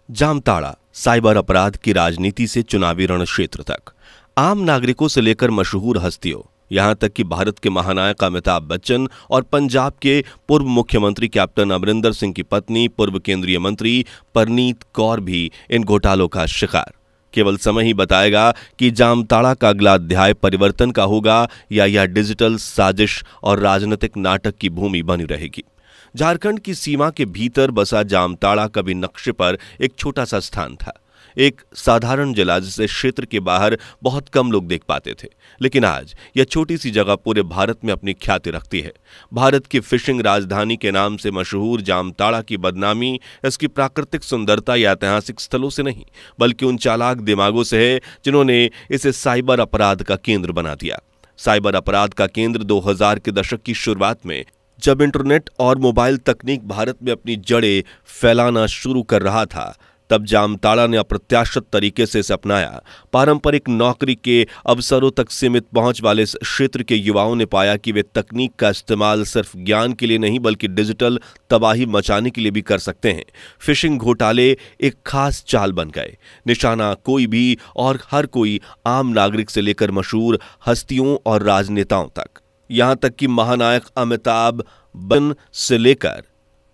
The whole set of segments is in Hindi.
जामताड़ा साइबर अपराध की राजनीति से चुनावी रण क्षेत्र तक, आम नागरिकों से लेकर मशहूर हस्तियों, यहां तक कि भारत के महानायक अमिताभ बच्चन और पंजाब के पूर्व मुख्यमंत्री कैप्टन अमरिंदर सिंह की पत्नी पूर्व केंद्रीय मंत्री परनीत कौर भी इन घोटालों का शिकार। केवल समय ही बताएगा कि जामताड़ा का अगला अध्याय परिवर्तन का होगा या यह डिजिटल साजिश और राजनीतिक नाटक की भूमि बनी रहेगी। झारखंड की सीमा के भीतर बसा जामताड़ा कभी नक्शे पर एक छोटा सा स्थान था, एक साधारण जिला जिसे क्षेत्र के बाहर बहुत कम लोग देख पाते थे। लेकिन आज यह छोटी सी जगह पूरे भारत में अपनी ख्याति रखती है। भारत की फिशिंग राजधानी के नाम से मशहूर जामताड़ा की बदनामी इसकी प्राकृतिक सुंदरता या ऐतिहासिक स्थलों से नहीं, बल्कि उन चालाक दिमागों से है जिन्होंने इसे साइबर अपराध का केंद्र बना दिया। साइबर अपराध का केंद्र 2000 के दशक की शुरुआत में, जब इंटरनेट और मोबाइल तकनीक भारत में अपनी जड़ें फैलाना शुरू कर रहा था, तब जामताड़ा ने अप्रत्याशित तरीके से इसे अपनाया। पारंपरिक नौकरी के अवसरों तक सीमित पहुंच वाले इस क्षेत्र के युवाओं ने पाया कि वे तकनीक का इस्तेमाल सिर्फ ज्ञान के लिए नहीं बल्कि डिजिटल तबाही मचाने के लिए भी कर सकते हैं। फिशिंग घोटाले एक खास चाल बन गए। निशाना कोई भी और हर कोई, आम नागरिक से लेकर मशहूर हस्तियों और राजनेताओं तक। यहां तक कि महानायक अमिताभ बच्चन से लेकर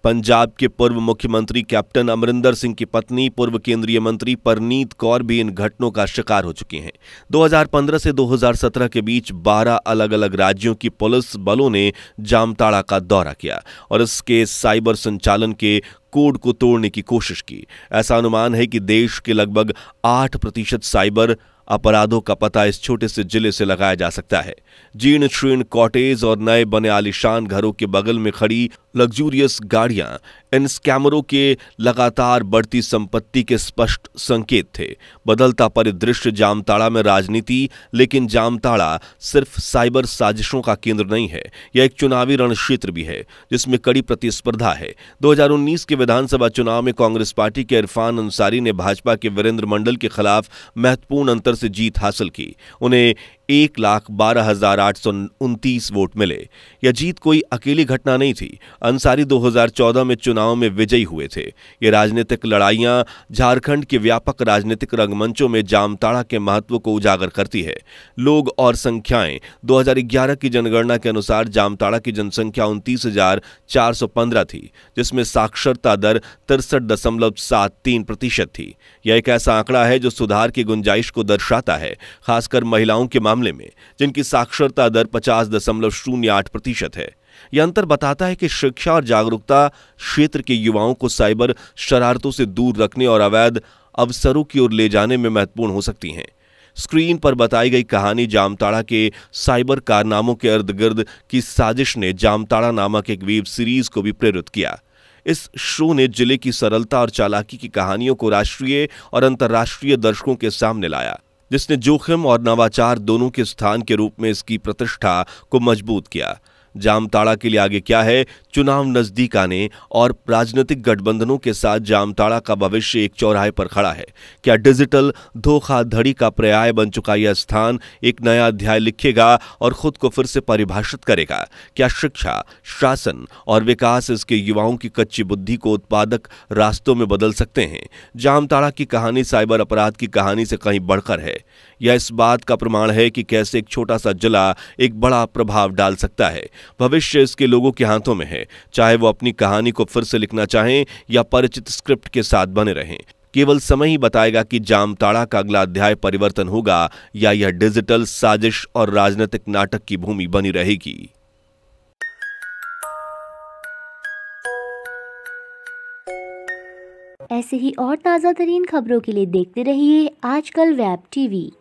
पंजाब के पूर्व मुख्यमंत्री कैप्टन अमरिंदर सिंह की पत्नी पूर्व केंद्रीय मंत्री परनीत कौर भी इन घटनाओं का शिकार हो चुकी हैं। 2015 से 2017 के बीच 12 अलग अलग राज्यों की पुलिस बलों ने जामताड़ा का दौरा किया और इसके साइबर संचालन के कोड को तोड़ने की कोशिश की। ऐसा अनुमान है कि देश के लगभग 8% साइबर अपराधों का पता इस छोटे से जिले से लगाया जा सकता है। जीर्ण शीर्ण कॉटेज और नए बने आलीशान घरों के बगल में खड़ी लग्जूरियस गाड़ियां इन स्कैमरों के लगातार बढ़ती संपत्ति के स्पष्ट संकेत थे। बदलता परिदृश्य जामताड़ा में राजनीति, लेकिन जामताड़ा सिर्फ साइबर साजिशों का केंद्र नहीं है, यह एक चुनावी रण क्षेत्र भी है जिसमें कड़ी प्रतिस्पर्धा है। 2019 के विधानसभा चुनाव में कांग्रेस पार्टी के इरफान अंसारी ने भाजपा के वीरेंद्र मंडल के खिलाफ महत्वपूर्ण अंतर से जीत हासिल की। उन्हें 1,12,829 वोट मिले। यह जीत कोई अकेली घटना नहीं थी। अंसारी 2014 में चुनाव में विजयी हुए थे। ये राजनीतिक लड़ाइयां झारखंड के व्यापक राजनीतिक रंगमंचों में जामताड़ा के महत्व को उजागर करती है। लोग और संख्याएं 2011 की जनगणना के अनुसार जामताड़ा की जनसंख्या 29,415 थी, जिसमें साक्षरता दर 63.73% थी। यह एक ऐसा आंकड़ा है जो सुधार की गुंजाइश को दर्शाता है, खासकर महिलाओं के मामले में जिनकी साक्षरता दर 50.08% है। यह अंतर बताता है कि शिक्षा और जागरूकता क्षेत्र के युवाओं को साइबर शरारतों से दूर रखने और अवैध अवसरों की ओर ले जाने में महत्वपूर्ण हो सकती हैं। स्क्रीन पर बताई गई कहानी जामताड़ा के साइबर कारनामों के इर्द गिर्द की साजिश ने जामताड़ा नामक एक वेब सीरीज को भी प्रेरित किया। इस शो ने जिले की सरलता और चालाकी की कहानियों को राष्ट्रीय और अंतर्राष्ट्रीय दर्शकों के सामने लाया, जिसने जोखिम और नवाचार दोनों के स्थान के रूप में इसकी प्रतिष्ठा को मजबूत किया। जामताड़ा के लिए आगे क्या है? चुनाव नजदीक आने और राजनीतिक गठबंधनों के साथ जामताड़ा का भविष्य एक चौराहे पर खड़ा है। क्या डिजिटल धोखाधड़ी का पर्याय बन चुका यह स्थान एक नया अध्याय लिखेगा और खुद को फिर से परिभाषित करेगा? क्या शिक्षा, शासन और विकास इसके युवाओं की कच्ची बुद्धि को उत्पादक रास्तों में बदल सकते हैं? जामताड़ा की कहानी साइबर अपराध की कहानी से कहीं बढ़कर है। यह इस बात का प्रमाण है कि कैसे एक छोटा सा जिला एक बड़ा प्रभाव डाल सकता है। भविष्य इसके लोगों के हाथों में है, चाहे वो अपनी कहानी को फिर से लिखना चाहें या परिचित स्क्रिप्ट के साथ बने रहें। केवल समय ही बताएगा कि जामताड़ा का अगला अध्याय परिवर्तन होगा या यह डिजिटल साजिश और राजनीतिक नाटक की भूमि बनी रहेगी। ऐसे ही और ताज़ा तरीन खबरों के लिए देखते रहिए आजकल वेब टीवी।